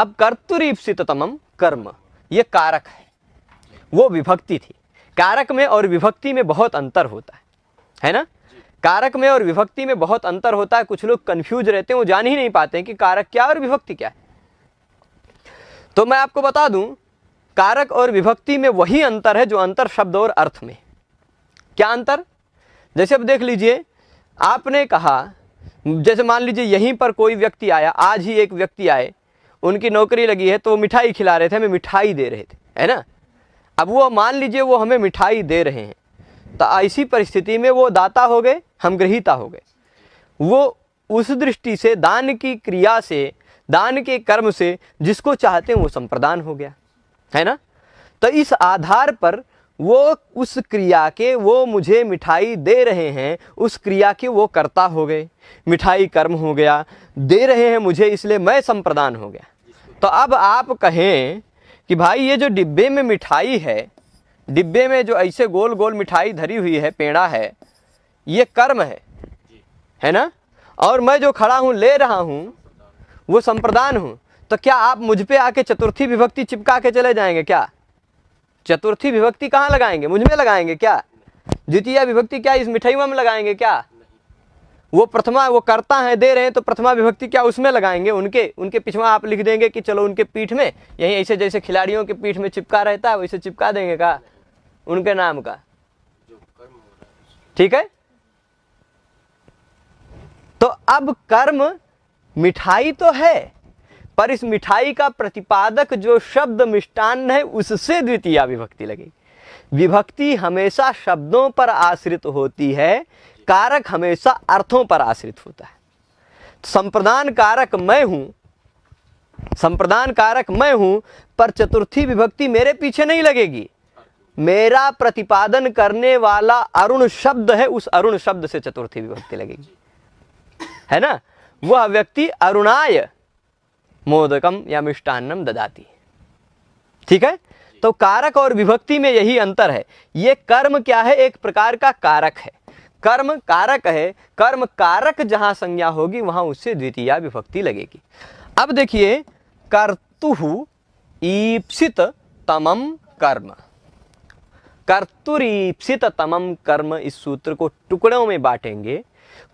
अब कर्तुरीप्सिततमम कर्म, ये कारक है, वो विभक्ति थी। कारक में और विभक्ति में बहुत अंतर होता है ना। कारक में और विभक्ति में बहुत अंतर होता है। कुछ लोग कंफ्यूज रहते हैं, वो जान ही नहीं पाते हैं कि कारक क्या और विभक्ति क्या है। तो मैं आपको बता दूं, कारक और विभक्ति में वही अंतर है जो अंतर शब्द और अर्थ में। क्या अंतर? जैसे अब देख लीजिए, आपने कहा, जैसे मान लीजिए यहीं पर कोई व्यक्ति आया, आज ही एक व्यक्ति आए, उनकी नौकरी लगी है, तो वो मिठाई खिला रहे थे, हमें मिठाई दे रहे थे, है ना। अब वो मान लीजिए वो हमें मिठाई दे रहे हैं, तो ऐसी परिस्थिति में वो दाता हो गए, हम ग्रहीता हो गए। वो उस दृष्टि से दान की क्रिया से, दान के कर्म से जिसको चाहते हैं वो संप्रदान हो गया, है ना। तो इस आधार पर वो उस क्रिया के, वो मुझे मिठाई दे रहे हैं, उस क्रिया के वो कर्ता हो गए, मिठाई कर्म हो गया, दे रहे हैं मुझे, इसलिए मैं संप्रदान हो गया। तो अब आप कहें कि भाई ये जो डिब्बे में मिठाई है, डिब्बे में जो ऐसे गोल गोल मिठाई धरी हुई है, पेड़ा है, ये कर्म है ना, और मैं जो खड़ा हूँ ले रहा हूँ वो संप्रदान हूँ। तो क्या आप मुझ पे आके चतुर्थी विभक्ति चिपका के चले जाएंगे क्या? चतुर्थी विभक्ति कहाँ लगाएंगे? मुझ में लगाएंगे क्या? द्वितीय विभक्ति क्या इस मिठाइयों में लगाएंगे क्या? वो प्रथमा, वो करता है, दे रहे हैं, तो प्रथमा विभक्ति क्या उसमें लगाएंगे? उनके पिछवा आप लिख देंगे कि चलो उनके पीठ में, यही ऐसे जैसे खिलाड़ियों के पीठ में चिपका रहता है वैसे चिपका देंगे का उनके नाम का, ठीक है। तो अब कर्म मिठाई तो है, पर इस मिठाई का प्रतिपादक जो शब्द मिष्टान्न है उससे द्वितीय विभक्ति लगेगी। विभक्ति हमेशा शब्दों पर आश्रित होती है, कारक हमेशा अर्थों पर आश्रित होता है। संप्रदान कारक मैं हूं, संप्रदान कारक मैं हूं, पर चतुर्थी विभक्ति मेरे पीछे नहीं लगेगी। मेरा प्रतिपादन करने वाला अरुण शब्द है, उस अरुण शब्द से चतुर्थी विभक्ति लगेगी, है ना। वह व्यक्ति अरुणाय मोदकम या मिष्टान्नम ददाती, ठीक है। तो कारक और विभक्ति में यही अंतर है। ये कर्म क्या है? एक प्रकार का कारक है। कर्म कारक है, कर्म कारक जहां संज्ञा होगी वहां उससे द्वितीय विभक्ति लगेगी। अब देखिए, कर्तुहु ईप्सित तमम कर्म, कर्तुरीप्सित तमम कर्म, इस सूत्र को टुकड़ों में बांटेंगे।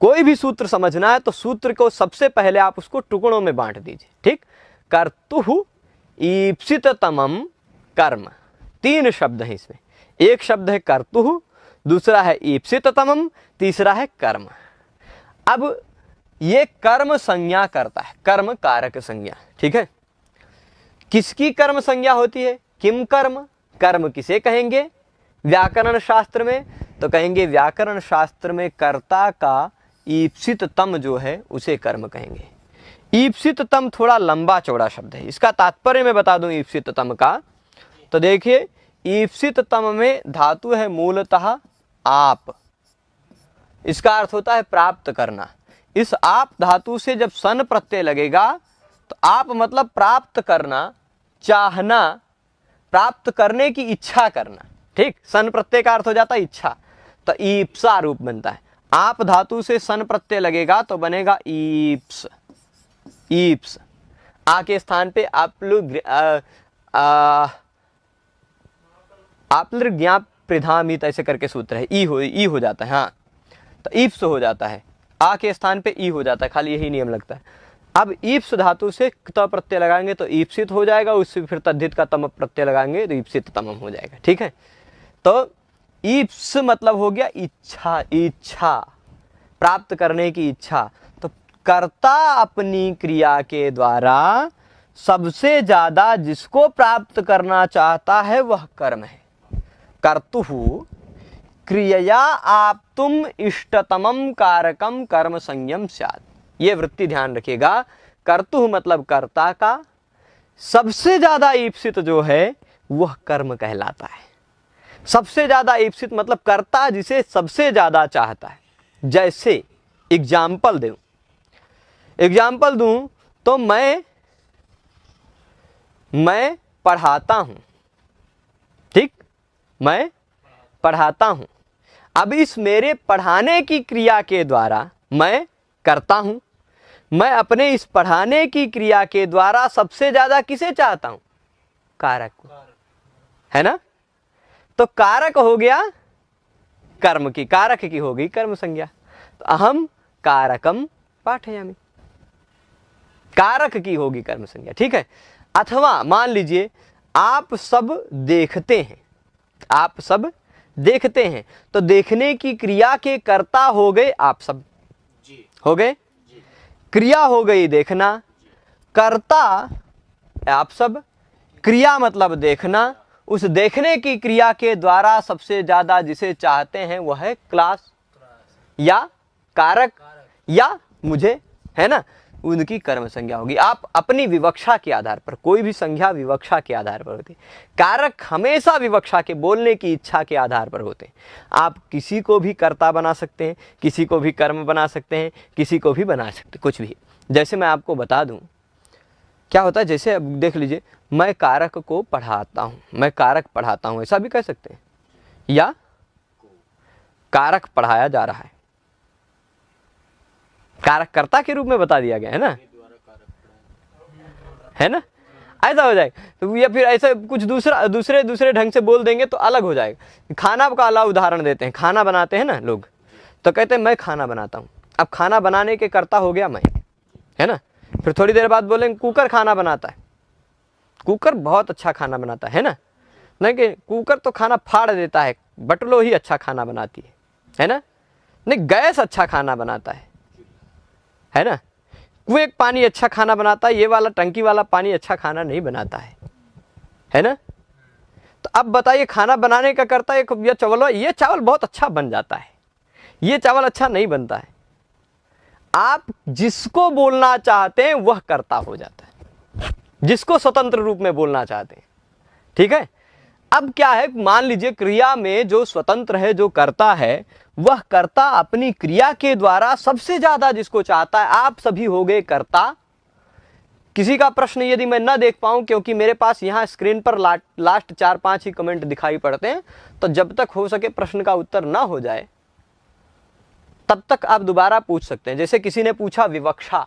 कोई भी सूत्र समझना है तो सूत्र को सबसे पहले आप उसको टुकड़ों में बांट दीजिए, ठीक। कर्तुहु ईप्सित तमम कर्म, तीन शब्द हैं इसमें। एक शब्द है कर्तुहु, दूसरा है ईप्सित तमम, तीसरा है कर्म। अब ये कर्म संज्ञा करता है, कर्म कारक संज्ञा, ठीक है। किसकी कर्म संज्ञा होती है? किम कर्म, कर्म किसे कहेंगे? व्याकरण शास्त्र में तो कहेंगे, व्याकरण शास्त्र में कर्ता का ईप्सित तम जो है उसे कर्म कहेंगे। ईप्सित तम थोड़ा लंबा चौड़ा शब्द है, इसका तात्पर्य मैं बता दूं ईप्सित तम का। तो देखिए, ईप्सित तम में धातु है मूलतः आप, इसका अर्थ होता है प्राप्त करना। इस आप धातु से जब सन प्रत्यय लगेगा तो आप मतलब प्राप्त करना, चाहना, प्राप्त करने की इच्छा करना, ठीक। सन प्रत्यय का अर्थ हो जाता है इच्छा, तो ईप्सा रूप बनता है। आप धातु से सन प्रत्यय लगेगा तो बनेगा ईप्स, ईप्स। आ के स्थान पे आप लोग ज्ञाप प्रधामित ऐसे करके सूत्र है, ई हो जाता है, हाँ, तो ईप्स हो जाता है। आ के स्थान पे ई हो जाता है, खाली यही नियम लगता है। अब ईप्स धातु से त प्रत्यय लगाएंगे तो ईप्सित हो जाएगा, उससे फिर तद्धित का तम प्रत्यय लगाएंगे तो ईप्सित तमम हो जाएगा, ठीक है। तो ईप्स मतलब हो गया इच्छा, इच्छा प्राप्त करने की इच्छा। तो कर्ता अपनी क्रिया के द्वारा सबसे ज्यादा जिसको प्राप्त करना चाहता है वह कर्म है। कर्तुहु क्रियया आप्तुम इष्टतमम कारकम कर्म संयम स्यात्। ये वृत्ति ध्यान रखिएगा। कर्तुहु मतलब कर्ता का, सबसे ज्यादा ईप्सित जो है वह कर्म कहलाता है। सबसे ज्यादा ईप्सित मतलब कर्ता जिसे सबसे ज्यादा चाहता है। जैसे एग्जाम्पल दूं तो मैं पढ़ाता हूं, ठीक, मैं पढ़ाता हूं। अब इस मेरे पढ़ाने की क्रिया के द्वारा मैं करता हूं, मैं अपने इस पढ़ाने की क्रिया के द्वारा सबसे ज्यादा किसे चाहता हूं? कारक को, है ना। तो कारक हो गया कर्म की, कारक की हो गई कर्म संज्ञा। तो अहम कारकम पाठयामि, कारक की होगी कर्म संज्ञा, ठीक है। अथवा मान लीजिए आप सब देखते हैं, आप सब देखते हैं, तो देखने की क्रिया के कर्ता हो गए आप सब, हो गए, क्रिया हो गई देखना, कर्ता आप सब, क्रिया मतलब देखना, उस देखने की क्रिया के द्वारा सबसे ज्यादा जिसे चाहते हैं वह है क्लास या कारक या मुझे, है ना, उनकी कर्म संज्ञा होगी। आप अपनी विवक्षा के आधार पर, कोई भी संज्ञा विवक्षा के आधार पर होती है, कारक हमेशा विवक्षा के, बोलने की इच्छा के आधार पर होते हैं। आप किसी को भी कर्ता बना सकते हैं, किसी को भी कर्म बना सकते हैं, किसी को भी बना सकते हैं, कुछ भी। जैसे मैं आपको बता दूं क्या होता है, जैसे अब देख लीजिए, मैं कारक को पढ़ाता हूं, मैं कारक पढ़ाता हूं, ऐसा भी कह सकते हैं, या कारक पढ़ाया जा रहा है, कारक कर्ता के रूप में बता दिया गया है ना, है ना, ऐसा हो जाएगा। तो या फिर ऐसे कुछ दूसरे ढंग से बोल देंगे तो अलग हो जाएगा। खाना का अलग उदाहरण देते हैं, खाना बनाते हैं ना लोग, तो कहते हैं मैं खाना बनाता हूँ। अब खाना बनाने के कर्ता हो गया मैं, है ना। फिर थोड़ी देर बाद बोलेंगे कुकर खाना बनाता है, कुकर बहुत अच्छा खाना बनाता है ना, नहीं कि कुकर तो खाना फाड़ देता है, बटलो ही अच्छा खाना बनाती है ना, नहीं गैस अच्छा खाना बनाता है ना, कुएं पानी अच्छा खाना बनाता है, ये वाला टंकी वाला पानी अच्छा खाना नहीं बनाता है ना। तो अब बताइए खाना बनाने का करता है ये चावल, ये चावल बहुत अच्छा बन जाता है, ये चावल अच्छा नहीं बनता है। आप जिसको बोलना चाहते हैं वह कर्ता हो जाता है, जिसको स्वतंत्र रूप में बोलना चाहते हैं, ठीक है। अब क्या है, मान लीजिए क्रिया में जो स्वतंत्र है, जो कर्ता है, वह कर्ता अपनी क्रिया के द्वारा सबसे ज्यादा जिसको चाहता है, आप सभी हो गए कर्ता। किसी का प्रश्न यदि मैं न देख पाऊं, क्योंकि मेरे पास यहां स्क्रीन पर लास्ट 4-5 ही कमेंट दिखाई पड़ते हैं, तो जब तक हो सके प्रश्न का उत्तर ना हो जाए तब तक आप दोबारा पूछ सकते हैं। जैसे किसी ने पूछा विवक्षा,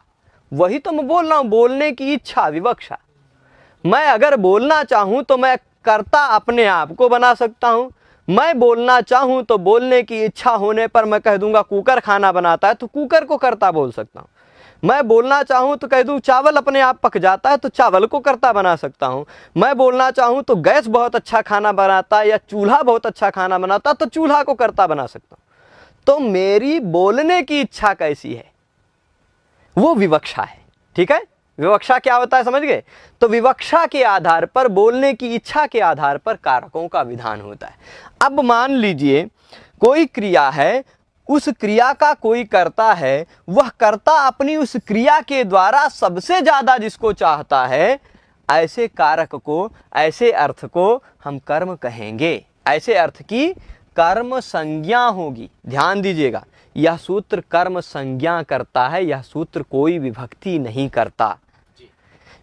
वही तो मैं बोल रहा हूं, बोलने की इच्छा, विवक्षा। मैं अगर बोलना चाहूं तो मैं कर्ता अपने आप को बना सकता हूं, मैं बोलना चाहूं तो बोलने की इच्छा होने पर मैं कह दूंगा कुकर खाना बनाता है, तो कुकर को कर्ता बोल सकता हूं। मैं बोलना चाहूं तो कह दूं चावल अपने आप पक जाता है, तो चावल को कर्ता बना सकता हूं। मैं बोलना चाहूं तो गैस बहुत अच्छा खाना बनाता है या चूल्हा बहुत अच्छा खाना बनाता है, तो चूल्हा को कर्ता बना सकता हूं। तो मेरी बोलने की इच्छा कैसी है, वो विवक्षा है, ठीक है। विवक्षा क्या होता है समझ गए। तो विवक्षा के आधार पर, बोलने की इच्छा के आधार पर कारकों का विधान होता है। अब मान लीजिए कोई क्रिया है, उस क्रिया का कोई कर्ता है, वह कर्ता अपनी उस क्रिया के द्वारा सबसे ज्यादा जिसको चाहता है, ऐसे कारक को, ऐसे अर्थ को हम कर्म कहेंगे। ऐसे अर्थ की कर्म संज्ञा होगी। ध्यान दीजिएगा, यह सूत्र कर्म संज्ञा करता है, यह सूत्र कोई विभक्ति नहीं करता।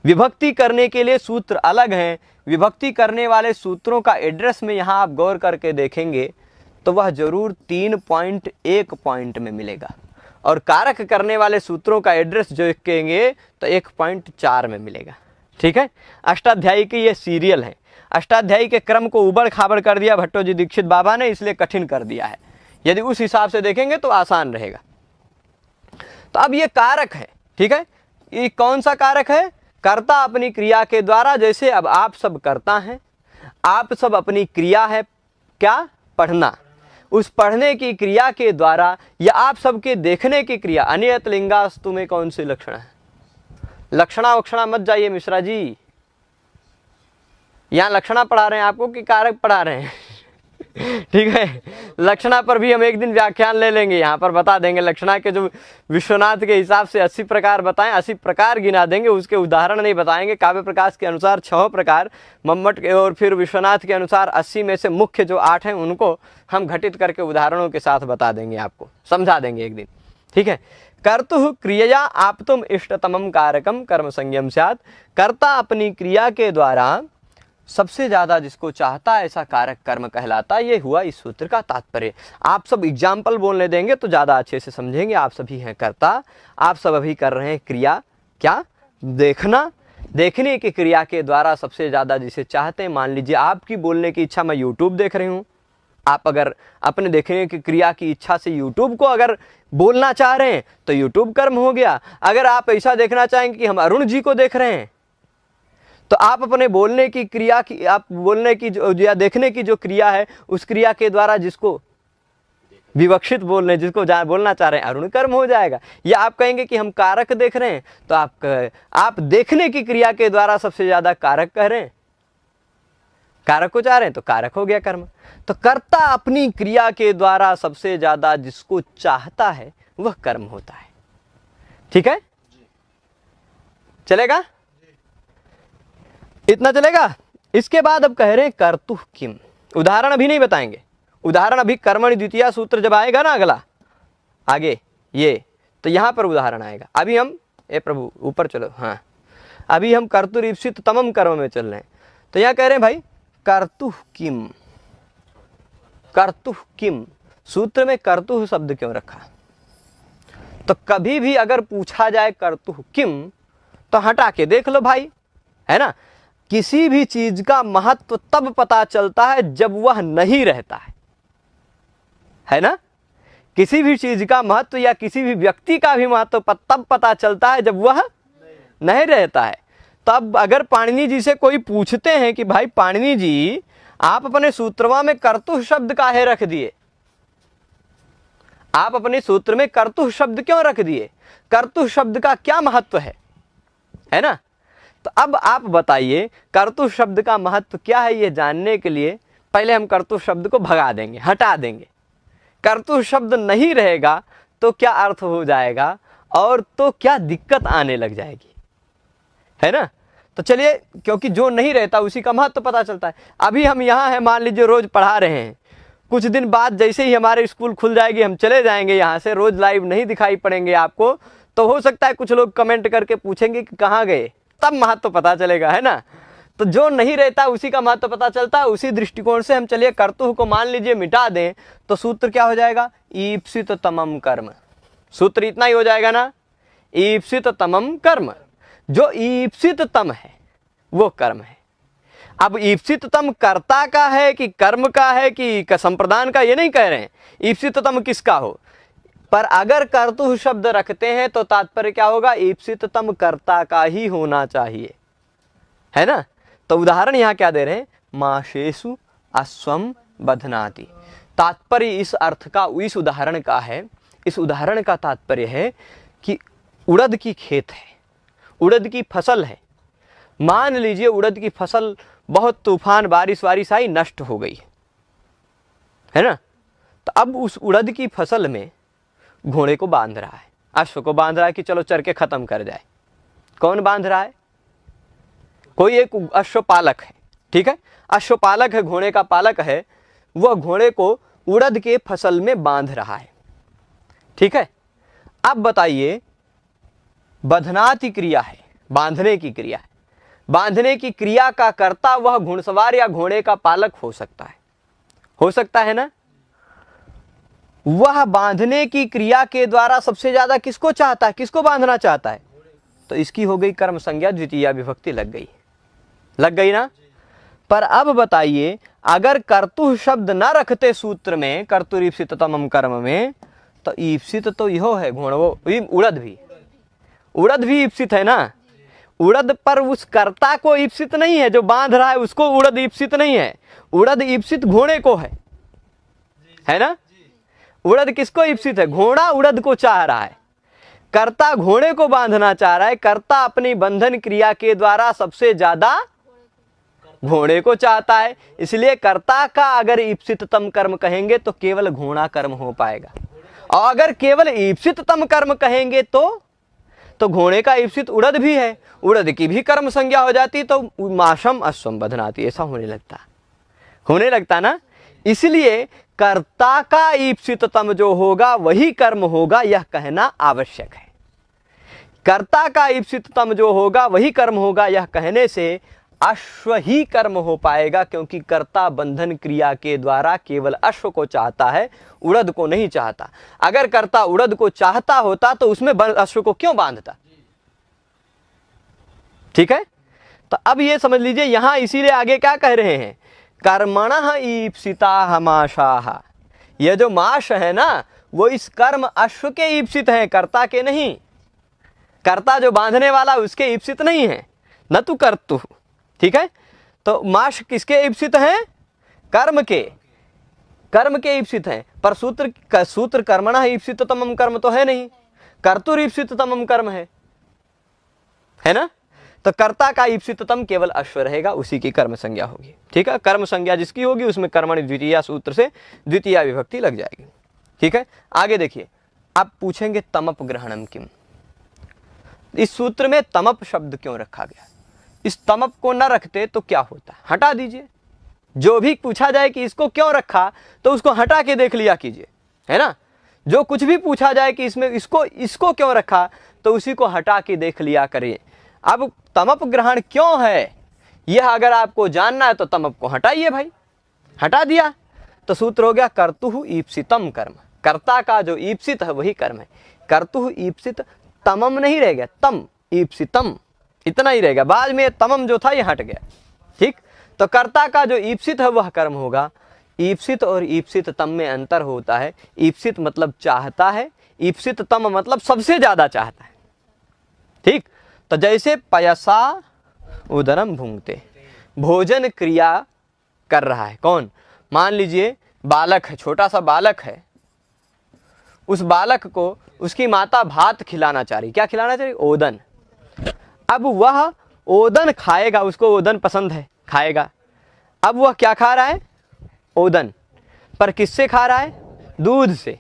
विभक्ति करने के लिए सूत्र अलग हैं। विभक्ति करने वाले सूत्रों का एड्रेस में यहाँ आप गौर करके देखेंगे तो वह जरूर 3.1 पॉइंट में मिलेगा, और कारक करने वाले सूत्रों का एड्रेस जो देखेंगे तो 1.4 में मिलेगा, ठीक है। अष्टाध्यायी की ये सीरियल है। अष्टाध्यायी के क्रम को उबड़ खाबड़ कर दिया भट्टो जी दीक्षित बाबा ने, इसलिए कठिन कर दिया है। यदि उस हिसाब से देखेंगे तो आसान रहेगा। तो अब ये कारक है, ठीक है। ये कौन सा कारक है, कर्ता अपनी क्रिया के द्वारा। जैसे अब आप सब करता हैं, आप सब अपनी क्रिया है क्या, पढ़ना, उस पढ़ने की क्रिया के द्वारा या आप सबके देखने की क्रिया। अनियत लिंगास्तु में कौन सी लक्षण है, लक्षणा वक्षणा मत जाइए मिश्रा जी, यहाँ लक्षणा पढ़ा रहे हैं आपको कि कारक पढ़ा रहे हैं ठीक है। लक्षणा पर भी हम एक दिन व्याख्यान ले लेंगे, यहाँ पर बता देंगे लक्षणा के जो विश्वनाथ के हिसाब से 80 प्रकार बताएं, 80 प्रकार गिना देंगे, उसके उदाहरण नहीं बताएंगे। काव्य प्रकाश के अनुसार 6 प्रकार, मम्मट के और फिर विश्वनाथ के अनुसार 80 में से मुख्य जो 8 हैं उनको हम घटित करके उदाहरणों के साथ बता देंगे, आपको समझा देंगे एक दिन, ठीक है। कर्तुः क्रियया आप्तुम इष्टतमं कारकम कर्म संज्ञम स्यात्। कर्ता अपनी क्रिया के द्वारा सबसे ज्यादा जिसको चाहता है ऐसा कारक कर्म कहलाता है। ये हुआ इस सूत्र का तात्पर्य। आप सब एग्जाम्पल बोलने देंगे तो ज्यादा अच्छे से समझेंगे। आप सभी हैं कर्ता, आप सब अभी कर रहे हैं क्रिया, क्या देखना, देखने की क्रिया के द्वारा सबसे ज्यादा जिसे चाहते हैं। मान लीजिए आपकी बोलने की इच्छा, मैं यूट्यूब देख रही हूँ, आप अगर अपने देखने की क्रिया की इच्छा से यूट्यूब को अगर बोलना चाह रहे हैं तो यूट्यूब कर्म हो गया। अगर आप ऐसा देखना चाहेंगे कि हम अरुण जी को देख रहे हैं तो आप अपने बोलने की क्रिया की, आप बोलने की जो या देखने की जो क्रिया है उस क्रिया के द्वारा जिसको विवक्षित बोलने, जिसको बोलना चाह रहे हैं, अरुण कर्म हो जाएगा। या आप कहेंगे कि हम कारक देख रहे हैं तो आप देखने की क्रिया के द्वारा सबसे ज्यादा कारक कह रहे हैं, कारक को चाह रहे हैं तो कारक हो गया कर्म। तो कर्ता अपनी क्रिया के द्वारा सबसे ज्यादा जिसको चाहता है वह कर्म होता है। ठीक है, चलेगा, इतना चलेगा। इसके बाद अब कह रहे हैं कर्तुः किम। उदाहरण अभी नहीं बताएंगे, उदाहरण अभी कर्मणि द्वितीया सूत्र जब आएगा ना अगला आगे ये, तो यहां पर उदाहरण आएगा। अभी हम प्रभु ऊपर चलो, हाँ अभी हम कर्तुरीप्सित तमम कर्म में चल रहे हैं। तो यहां कह रहे हैं भाई कर्तुः किम, कर्तुः किम, सूत्र में कर्तुः शब्द क्यों रखा? तो कभी भी अगर पूछा जाए कर्तुः किम तो हटा के देख लो भाई, है ना। किसी भी चीज का महत्व तब पता चलता है जब वह नहीं रहता है ना। किसी भी चीज का महत्व या किसी भी व्यक्ति का भी महत्व तब पता चलता है जब वह नहीं रहता है। तब अगर पाणिनि जी से कोई पूछते हैं कि भाई पाणिनि जी आप अपने सूत्रवा में कर्तुः शब्द काहे रख दिए, आप अपने सूत्र में कर्तुः शब्द क्यों रख दिए, कर्तुः शब्द का क्या महत्व है ना। तो अब आप बताइए कर्तुः शब्द का महत्व क्या है। ये जानने के लिए पहले हम कर्तुः शब्द को भगा देंगे, हटा देंगे। कर्तुः शब्द नहीं रहेगा तो क्या अर्थ हो जाएगा और तो क्या दिक्कत आने लग जाएगी, है ना। तो चलिए, क्योंकि जो नहीं रहता उसी का महत्व पता चलता है। अभी हम यहाँ हैं, मान लीजिए रोज पढ़ा रहे हैं, कुछ दिन बाद जैसे ही हमारे स्कूल खुल जाएगी हम चले जाएंगे यहाँ से, रोज लाइव नहीं दिखाई पड़ेंगे आपको। तो हो सकता है कुछ लोग कमेंट करके पूछेंगे कि कहाँ गए, तब महत्व पता चलेगा, है ना। तो जो नहीं रहता उसी का महत्व पता चलता है। उसी दृष्टिकोण से हम चलिए कर्तुः को मान लीजिए मिटा दें तो सूत्र क्या हो जाएगा, ईप्सित तमम कर्म। सूत्र इतना ही हो जाएगा ना, ईप्सित तमम कर्म। जो ईप्सित तम है वो कर्म है। अब ईप्सित तम कर्ता का है कि कर्म का है कि संप्रदान का, ये नहीं कह रहे हैं ईप्सित तम किसका हो। पर अगर कर्तुः शब्द रखते हैं तो तात्पर्य क्या होगा, ईप्सित तम कर्ता का ही होना चाहिए, है ना। तो उदाहरण यहाँ क्या दे रहे हैं, माशेषु अश्वम बध्नाति। तात्पर्य इस अर्थ का, इस उदाहरण का है, इस उदाहरण का तात्पर्य है कि उड़द की खेत है, उड़द की फसल है। मान लीजिए उड़द की फसल बहुत तूफान बारिश आई, नष्ट हो गई, है ना। तो अब उस उड़द की फसल में घोड़े को बांध रहा है, अश्व को बांध रहा है कि चलो चर के खत्म कर जाए। कौन बांध रहा है, कोई एक अश्वपालक है, ठीक है, अश्वपालक है, घोड़े का पालक है, वह घोड़े को उड़द के फसल में बांध रहा है, ठीक है। अब बताइए बधनाति क्रिया है, बांधने की क्रिया है। बांधने की क्रिया का कर्ता वह घुड़सवार या घोड़े का पालक हो सकता है ना। वह बांधने की क्रिया के द्वारा सबसे ज्यादा किसको चाहता है, किसको बांधना चाहता है। तो इसकी हो गई कर्म संज्ञा, द्वितीया विभक्ति लग गई ना। पर अब बताइए अगर कर्तुः शब्द न रखते सूत्र में, कर्तुरीप्सित तमम कर्म में, तो ईप्सित तो यहो है घोड़ो, उड़द भी ईप्सित है ना। उड़द पर उस कर्ता को ईप्सित नहीं है, जो बांध रहा है उसको उड़द ईप्सित नहीं है, उड़द ईप्सित घोड़े को है ना। उड़द किसको ईप्सित है, घोड़ा उड़द को चाह रहा है, कर्ता घोड़े को बांधना चाह रहा है। कर्ता अपनी बंधन क्रिया के द्वारा सबसे ज्यादा घोड़े को चाहता है, इसलिए कर्ता का अगर ईप्सिततम कर्म कहेंगे तो केवल घोड़ा कर्म हो पाएगा। और अगर केवल ईप्सिततम कर्म कहेंगे तो घोड़े का ईप्सित उड़द भी है, उड़द की भी कर्म संज्ञा हो जाती, तो माशम अश्वम बधनाति, ऐसा होने लगता ना। इसलिए कर्ता का ईप्सिततम जो होगा वही कर्म होगा, यह कहना आवश्यक है। कर्ता का ईप्सिततम जो होगा वही कर्म होगा, यह कहने से अश्व ही कर्म हो पाएगा, क्योंकि कर्ता बंधन क्रिया के द्वारा केवल अश्व को चाहता है, उड़द को नहीं चाहता। अगर कर्ता उड़द को चाहता होता तो उसमें अश्व को क्यों बांधता? ठीक है, तो अब ये समझ लीजिए यहां इसीलिए आगे क्या कह रहे हैं, कर्मणः ईप्सिता माशाः। यह जो माश है ना, वो इस कर्म अश्व के ईप्सित हैं, कर्ता के नहीं। कर्ता जो बांधने वाला उसके ईप्सित नहीं है, न तु कर्तु। ठीक है, तो माश किसके ईप्सित हैं? कर्म के ईप्सित हैं। पर सूत्र कर्मणः ईप्सिततमं कर्म तो है नहीं, कर्तुर ईप्सिततमं कर्म है ना। तो कर्ता का ईप्सिततम केवल अश्व रहेगा, उसी की कर्म संज्ञा होगी। ठीक है, कर्म संज्ञा जिसकी होगी उसमें कर्मणि द्वितीया सूत्र से द्वितीया विभक्ति लग जाएगी। ठीक है, आगे देखिए, आप पूछेंगे तमप ग्रहणम किम, इस सूत्र में तमप शब्द क्यों रखा गया? इस तमप को न रखते तो क्या होता, हटा दीजिए। जो भी पूछा जाए कि इसको क्यों रखा, तो उसको हटा के देख लिया कीजिए, है ना। जो कुछ भी पूछा जाए कि इसमें इसको क्यों रखा, तो उसी को हटा के देख लिया करिए। अब तमप ग्रहण क्यों है, यह अगर आपको जानना है तो तमप को हटाइए भाई, हटा दिया तो सूत्र हो गया कर्तुः ईप्सितम कर्म। कर्ता का जो ईप्सित है वही कर्म है। कर्तुः ईप्सित, तमम नहीं रह गया, तम ईप्सितम इतना ही रहेगा, बाद में तमम जो था ये हट गया। ठीक, तो कर्ता का जो ईप्सित है वह कर्म होगा। ईप्सित और ईप्सित तम में अंतर होता है। ईप्सित मतलब चाहता है, ईप्सित तम मतलब सबसे ज्यादा चाहता है। ठीक, तो जैसे पयसा उदरम भूंगते, भोजन क्रिया कर रहा है कौन? मान लीजिए बालक है, छोटा सा बालक है, उस बालक को उसकी माता भात खिलाना चाह रही। क्या खिलाना चाह रही? ओदन। अब वह ओदन खाएगा, उसको ओदन पसंद है, खाएगा। अब वह क्या खा रहा है? ओदन। पर किससे खा रहा है? दूध से।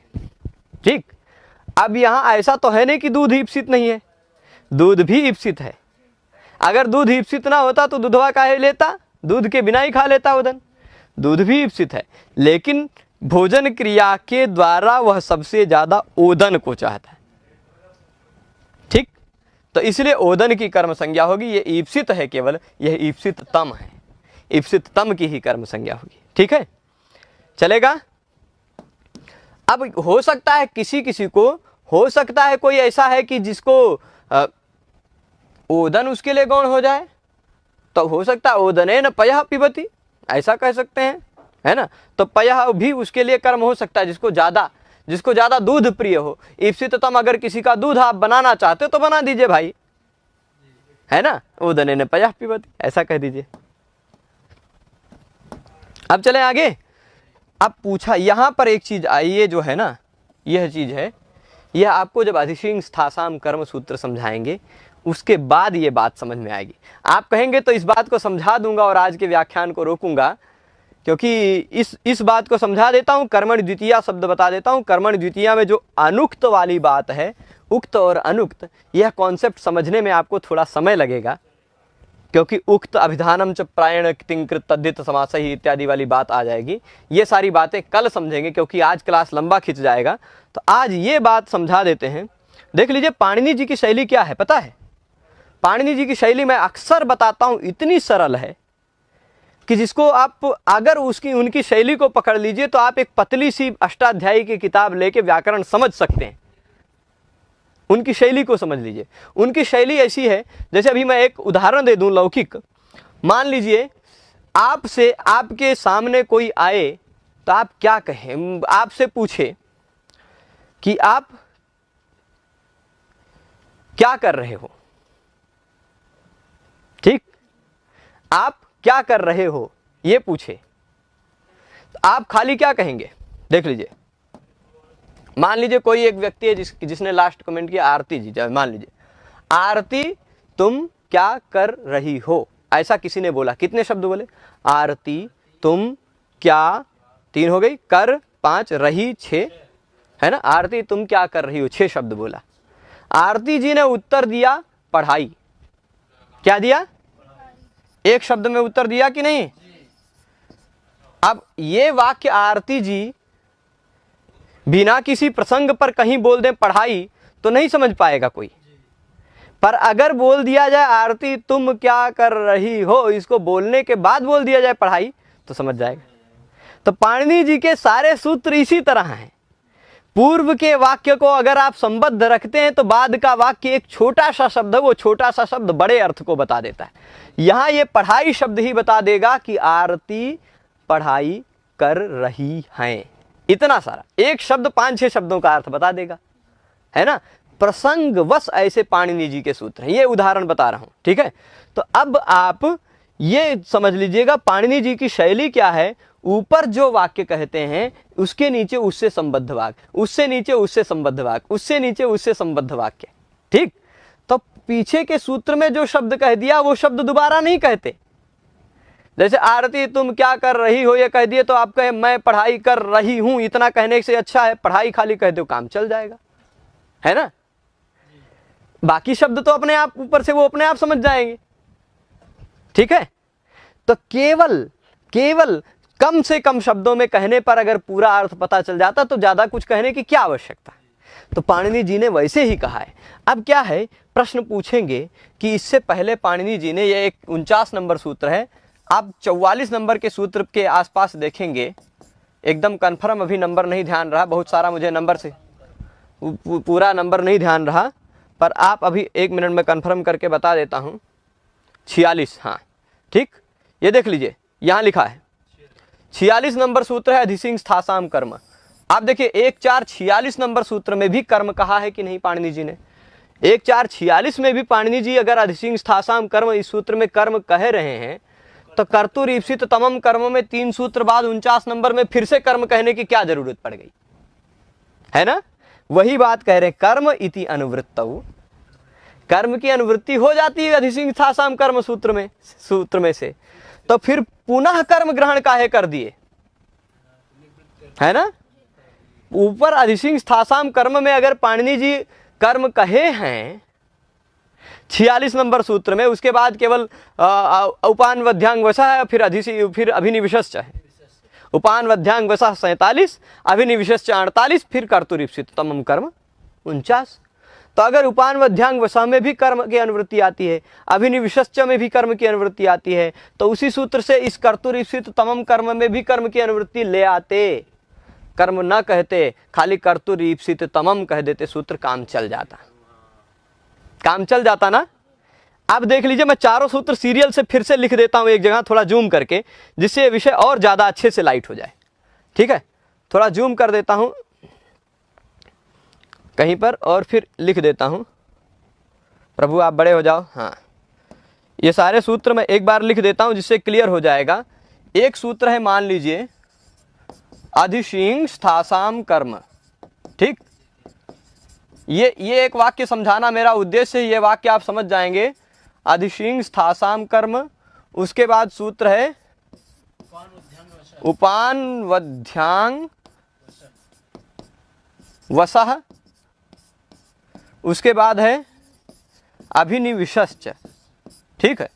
ठीक, अब यहां ऐसा तो है नहीं कि दूध ईप्सित नहीं है, दूध भी ईप्सित है। अगर दूध ईप्सित ना होता तो दूधवा काहे लेता, दूध के बिना ही खा लेता ओदन। दूध भी ईप्सित है, लेकिन भोजन क्रिया के द्वारा वह सबसे ज्यादा ओदन को चाहता है। ठीक, तो इसलिए ओदन की कर्म संज्ञा होगी। ये ईप्सित है केवल, यह ईप्सित तम है, ईप्सित तम की ही कर्म संज्ञा होगी। ठीक है, चलेगा। अब हो सकता है किसी को, हो सकता है कोई ऐसा है कि जिसको ओदन उसके लिए गौण हो जाए, तो हो सकता है ओदने न पयः पिबती, ऐसा कह सकते हैं, है ना। तो पयः भी उसके लिए कर्म हो सकता है, जिसको ज्यादा दूध प्रिय हो। ईप्सिततम अगर किसी का दूध आप बनाना चाहते हो तो बना दीजिए भाई, है ना। ओदने न पयः पिबती ऐसा कह दीजिए। अब चले आगे। अब पूछा यहां पर एक चीज आई, ये जो है ना, यह चीज है, यह आपको जब अधिशिंग स्थासाम कर्म सूत्र समझाएंगे उसके बाद ये बात समझ में आएगी। आप कहेंगे तो इस बात को समझा दूंगा और आज के व्याख्यान को रोकूंगा, क्योंकि इस बात को समझा देता हूं। कर्मण द्वितीया शब्द बता देता हूं। कर्मण द्वितीया में जो अनुक्त वाली बात है, उक्त और अनुक्त, यह कॉन्सेप्ट समझने में आपको थोड़ा समय लगेगा, क्योंकि उक्त अभिधानम च प्रायण तिंकृत तद्धित समासहि इत्यादि वाली बात आ जाएगी। ये सारी बातें कल समझेंगे, क्योंकि आज क्लास लंबा खिंच जाएगा। तो आज ये बात समझा देते हैं। देख लीजिए पाणिनि जी की शैली क्या है पता है? पाणिनि जी की शैली मैं अक्सर बताता हूं, इतनी सरल है कि जिसको आप अगर उनकी शैली को पकड़ लीजिए तो आप एक पतली सी अष्टाध्यायी की किताब लेके व्याकरण समझ सकते हैं। उनकी शैली को समझ लीजिए। उनकी शैली ऐसी है, जैसे अभी मैं एक उदाहरण दे दूं लौकिक। मान लीजिए आपसे आपके सामने कोई आए तो आप क्या कहें? आपसे पूछे कि आप क्या कर रहे हो, ठीक, आप क्या कर रहे हो ये पूछे, तो आप खाली क्या कहेंगे? देख लीजिए, मान लीजिए कोई एक व्यक्ति है जिसने लास्ट कमेंट किया आरती जी, मान लीजिए आरती तुम क्या कर रही हो, ऐसा किसी ने बोला। कितने शब्द बोले? आरती, तुम, क्या, 3 हो गई, कर 5, रही 6, है ना। आरती तुम क्या कर रही हो, 6 शब्द बोला। आरती जी ने उत्तर दिया पढ़ाई। क्या दिया? एक शब्द में उत्तर दिया कि नहीं? अब ये वाक्य आरती जी बिना किसी प्रसंग पर कहीं बोल दें पढ़ाई तो नहीं समझ पाएगा कोई। पर अगर बोल दिया जाए आरती तुम क्या कर रही हो, इसको बोलने के बाद बोल दिया जाए पढ़ाई, तो समझ जाएगा। तो पाणिनि जी के सारे सूत्र इसी तरह हैं। पूर्व के वाक्य को अगर आप संबद्ध रखते हैं तो बाद का वाक्य एक छोटा सा शब्द है, वो छोटा सा शब्द बड़े अर्थ को बता देता है। यहां ये पढ़ाई शब्द ही बता देगा कि आरती पढ़ाई कर रही हैं, इतना सारा एक शब्द 5-6 शब्दों का अर्थ बता देगा, है ना। प्रसंगवश ऐसे पाणिनि जी के सूत्र हैं, ये उदाहरण बता रहा हूं, ठीक है। तो अब आप ये समझ लीजिएगा पाणिनि जी की शैली क्या है। ऊपर जो वाक्य कहते हैं उसके नीचे उससे संबद्ध वाक्य, उससे नीचे उससे संबद्ध वाक्य, उससे नीचे उससे संबद्ध वाक्य, ठीक। तो पीछे के सूत्र में जो शब्द कह दिया वो शब्द दोबारा नहीं कहते। जैसे आरती तुम क्या कर रही हो ये कह दिए तो आप कहे मैं पढ़ाई कर रही हूं, इतना कहने से अच्छा है पढ़ाई खाली कह दो, काम चल जाएगा, है ना। बाकी शब्द तो अपने आप ऊपर से वो अपने आप समझ जाएंगे, ठीक है। तो केवल कम से कम शब्दों में कहने पर अगर पूरा अर्थ पता चल जाता तो ज्यादा कुछ कहने की क्या आवश्यकता है। तो पाणिनि जी ने वैसे ही कहा है। अब क्या है, प्रश्न पूछेंगे कि इससे पहले पाणिनि जी ने, यह एक 49 नंबर सूत्र है, आप 44 नंबर के सूत्र के आसपास देखेंगे, एकदम कन्फर्म अभी नंबर नहीं ध्यान रहा, बहुत सारा मुझे नंबर से पूरा नंबर नहीं ध्यान रहा, पर आप अभी 1 मिनट में कन्फर्म करके बता देता हूँ। 46, हाँ ठीक, ये देख लीजिए यहाँ लिखा है 46 नंबर सूत्र है अधिसिंग स्थासाम कर्म। आप देखिए 1-4-46 नंबर सूत्र में भी कर्म कहा है कि नहीं पाणिनि जी ने। 1-4-46 में भी पाणिनि जी अगर अधिसिंग स्थासाम कर्म इस सूत्र में कर्म कह रहे हैं तो कर्तुर ईप्सित तमम कर्म में 3 सूत्र बाद 49 नंबर में फिर से कर्म कहने की क्या जरूरत पड़ गई, है ना। वही बात कह रहे हैं, कर्म इति अनुवृत्तौ, कर्म की अनुवृत्ति हो जाती है अधिसिंग स्थासाम कर्म सूत्र में से, तो फिर पुनः कर्म ग्रहण काहे कर दिए, है ना। ऊपर अधिसिंग स्थासाम कर्म में अगर पाणिनि जी कर्म कहे हैं 46 नंबर सूत्र में, उसके बाद केवल उपान वध्यांग वसा है, फिर अभिनिविशश्च है, उपान वध्यांग वसा 47, अभिनिविशश्च 48, फिर कर्तुर ईप्सित तमम कर्म 49। तो अगर उपान वध्यांग वसा में भी कर्म की अनुवृत्ति आती है, अभिनिविशश्च में भी कर्म की अनुवृत्ति आती है, तो उसी सूत्र से इस कर्तुर ईप्सित तमम कर्म में भी कर्म की अनुवृत्ति ले आते, कर्म न कहते, खाली कर्तुर ईप्सित तमम कह देते, सूत्र काम चल जाता ना। अब देख लीजिए मैं चारों सूत्र सीरियल से फिर से लिख देता हूं एक जगह, थोड़ा जूम करके, जिससे ये विषय और ज्यादा अच्छे से लाइट हो जाए, ठीक है। थोड़ा जूम कर देता हूं कहीं पर और फिर लिख देता हूं, प्रभु आप बड़े हो जाओ। हाँ, ये सारे सूत्र मैं एक बार लिख देता हूं जिससे क्लियर हो जाएगा। एक सूत्र है, मान लीजिए अधिशिंग स्थासाम कर्म, ठीक। ये एक वाक्य समझाना मेरा उद्देश्य है, ये वाक्य आप समझ जाएंगे। अधिशिंग स्थासाम कर्म, उसके बाद सूत्र है उपान वध्यांग वसह, उसके बाद है अभिनिविशश्च, ठीक है।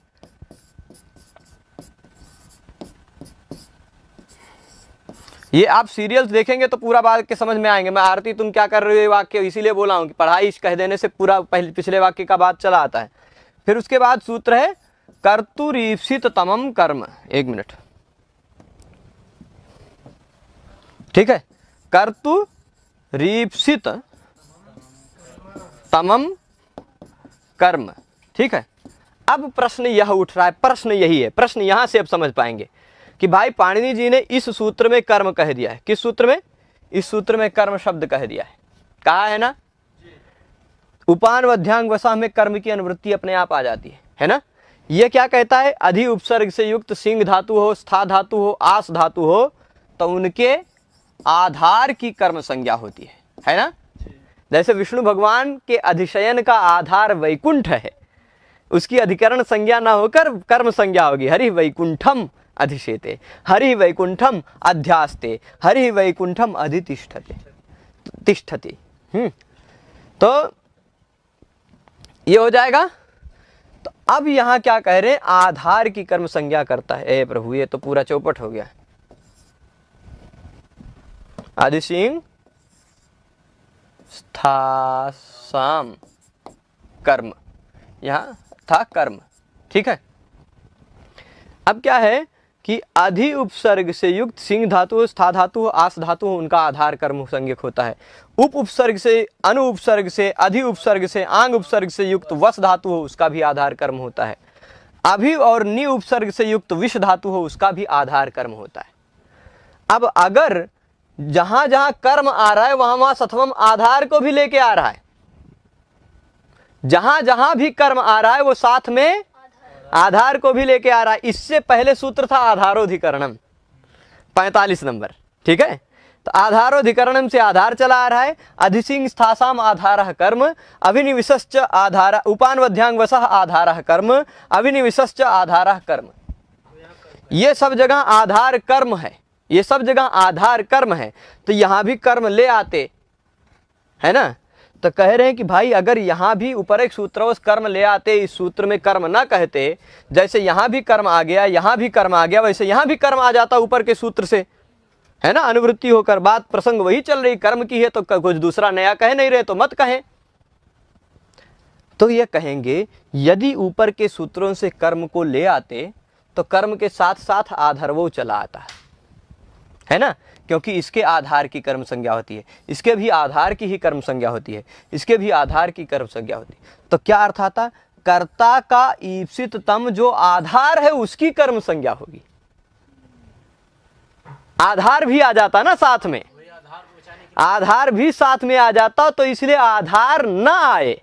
ये आप सीरियल्स देखेंगे तो पूरा बात के समझ में आएंगे। मैं आरती तुम क्या कर रहे हो वाक्य इसीलिए बोला हूं कि पढ़ाई कह देने से पूरा पिछले वाक्य का बात चला आता है। फिर उसके बाद सूत्र है कर्तुर ईप्सित तमम कर्म, 1 मिनट, ठीक है, कर्तुर ईप्सित तमम कर्म, ठीक है। अब प्रश्न यह उठ रहा है, प्रश्न यही है, प्रश्न यहां से अब समझ पाएंगे कि भाई पाणिनि जी ने इस सूत्र में कर्म कह दिया है। किस सूत्र में? इस सूत्र में कर्म शब्द कह दिया है, कहा है ना। उपान वध्यांग वसा में कर्म की अनुवृत्ति अपने आप आ जाती है ना। यह क्या कहता है, अधि उपसर्ग से युक्त सिंह धातु हो, स्था धातु हो, आस धातु हो, तो उनके आधार की कर्म संज्ञा होती है ना। जैसे विष्णु भगवान के अधिशयन का आधार वैकुंठ है, उसकी अधिकरण संज्ञा ना होकर कर्म संज्ञा होगी। हरि वैकुंठम अधिशेते, हरि वैकुंठम अध्यास्ते, हरि वैकुंठम अधितिष्ठते तिष्ठति। तो ये हो जाएगा। तो अब यहां क्या कह रहे हैं, आधार की कर्म संज्ञा करता है। ए प्रभु, ये तो पूरा चौपट हो गया। अधिसिंह स्थासाम कर्म, यहाँ था कर्म। ठीक है, अब क्या है कि अधि उपसर्ग से युक्त सिंह धातु, स्था धातु, आस धातु उनका आधार कर्म संज्ञक होता है। उप उपसर्ग से, अनु उपसर्ग से, अधि उपसर्ग से, आंग उपसर्ग से युक्त वस धातु हो उसका भी आधार कर्म होता है। अभि और नि उपसर्ग से युक्त विष धातु हो उसका भी आधार कर्म होता है। अब अगर जहां जहां कर्म आ रहा है वहां वहां सत्वम आधार को भी लेके आ रहा है, जहां जहां भी कर्म आ रहा है वो साथ में आधार को भी लेके आ रहा है। इससे पहले सूत्र था आधारोधिकरणम 45 नंबर। ठीक है, तो आधारोधिकरणम से आधार चला आ रहा है। अधिसिंग स्थासाम आधारः कर्म, अभिनिविशश्च आधार, उपानवध्यांग वसः आधारः कर्म, अभिनिविशश्च आधारः कर्म। ये सब जगह आधार कर्म है, ये सब जगह आधार कर्म है। तो यहां भी कर्म ले आते है ना। तो कह रहे हैं कि भाई अगर यहाँ भी ऊपर एक सूत्रवश कर्म ले आते, इस सूत्र में कर्म ना कहते, जैसे यहाँ भी कर्म आ गया, यहाँ भी कर्म आ गया, वैसे यहाँ भी कर्म आ जाता ऊपर के सूत्र से, है ना। अनुवृत्ति होकर बात प्रसंग वही चल रही, कर्म की है तो कुछ दूसरा नया कह नहीं रहे तो मत कहें। तो ये कहेंगे यदि ऊपर के सूत्रों से कर्म को ले आते तो कर्म के साथ साथ आधारवो चला आता है ना, क्योंकि इसके आधार की कर्म संज्ञा होती है, इसके भी आधार की ही कर्म संज्ञा होती है, इसके भी आधार की कर्म संज्ञा होती है। तो क्या अर्थ आता, कर्ता का ईप्सिततम जो आधार है उसकी कर्म संज्ञा होगी। आधार भी आ जाता ना साथ में, आधार भी साथ में आ जाता, तो इसलिए आधार ना आए,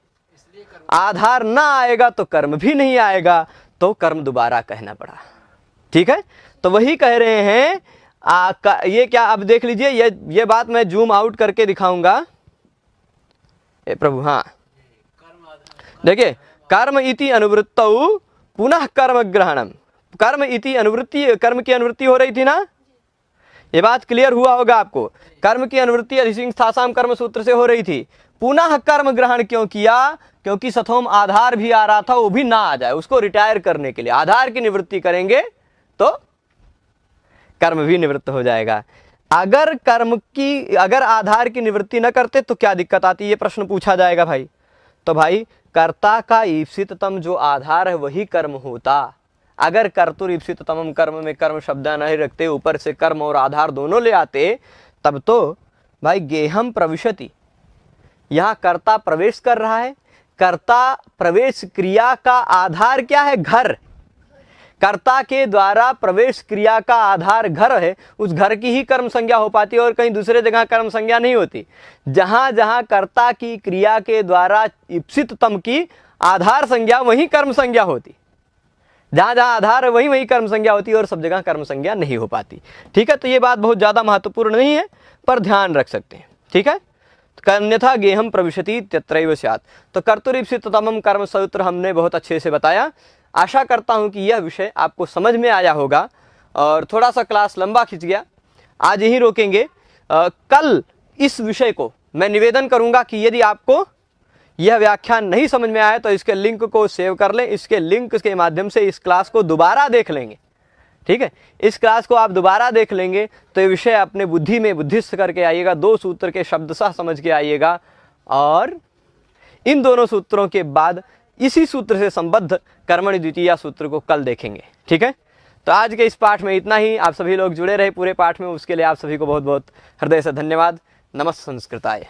आधार ना आएगा तो कर्म भी नहीं आएगा, तो कर्म दोबारा कहना पड़ा। ठीक है, तो वही कह रहे हैं ये क्या, अब देख लीजिए, ये बात मैं जूम आउट करके दिखाऊंगा। प्रभु हाँ देखिए, कर्म इति अनुवृत्तौ पुनः कर्म ग्रहणम, कर्म इति अनुवृत्ति, कर्म की अनुवृत्ति हो रही थी ना, ये बात क्लियर हुआ होगा आपको। कर्म की अनुवृत्ति अधिसिंग स्थासाम कर्म सूत्र से हो रही थी, पुनः कर्म ग्रहण क्यों किया, क्योंकि सथोम आधार भी आ रहा था, वो भी ना आ जाए, उसको रिटायर करने के लिए आधार की निवृत्ति करेंगे तो कर्म भी निवृत्त हो जाएगा। अगर कर्म की, अगर आधार की निवृत्ति न करते तो क्या दिक्कत आती, ये प्रश्न पूछा जाएगा भाई। तो भाई कर्ता का ईप्सिततम जो आधार है वही कर्म होता। अगर कर्तुर ईप्सिततमम कर्म में कर्म शब्द नहीं रखते, ऊपर से कर्म और आधार दोनों ले आते, तब तो भाई गेहम प्रविशति, यहाँ कर्ता प्रवेश कर रहा है। कर्ता प्रवेश क्रिया का आधार क्या है, घर। कर्ता के द्वारा प्रवेश क्रिया का आधार घर है, उस घर की ही कर्म संज्ञा हो पाती है और कहीं दूसरे जगह कर्म संज्ञा नहीं होती। जहां जहां कर्ता की क्रिया के द्वारा ईप्सिततम की आधार संज्ञा वहीं कर्म संज्ञा होती, जहां जहां आधार है वहीं वहीं कर्म संज्ञा होती है और सब जगह कर्म संज्ञा नहीं हो पाती। ठीक है, तो ये बात बहुत ज्यादा महत्वपूर्ण नहीं है पर ध्यान रख सकते हैं। ठीक है, अन्यथा गेहम प्रविशति तत्रैव स्यात्। तो कर्तुरीप्सिततमम कर्म सूत्र हमने बहुत अच्छे से बताया। आशा करता हूं कि यह विषय आपको समझ में आया होगा और थोड़ा सा क्लास लंबा खिंच गया, आज यहीं रोकेंगे। कल इस विषय को मैं निवेदन करूंगा कि यदि आपको यह व्याख्यान नहीं समझ में आया तो इसके लिंक को सेव कर लें, इसके लिंक के माध्यम से इस क्लास को दोबारा देख लेंगे। ठीक है, इस क्लास को आप दोबारा देख लेंगे तो ये विषय अपने बुद्धि में बुद्धिस्थ करके आइएगा, 2 सूत्र के शब्दशः समझ के आइएगा और इन दोनों सूत्रों के बाद इसी सूत्र से संबद्ध कर्मणि द्वितीया सूत्र को कल देखेंगे। ठीक है, तो आज के इस पाठ में इतना ही। आप सभी लोग जुड़े रहे पूरे पाठ में, उसके लिए आप सभी को बहुत बहुत हृदय से धन्यवाद। नमः संस्कृताय।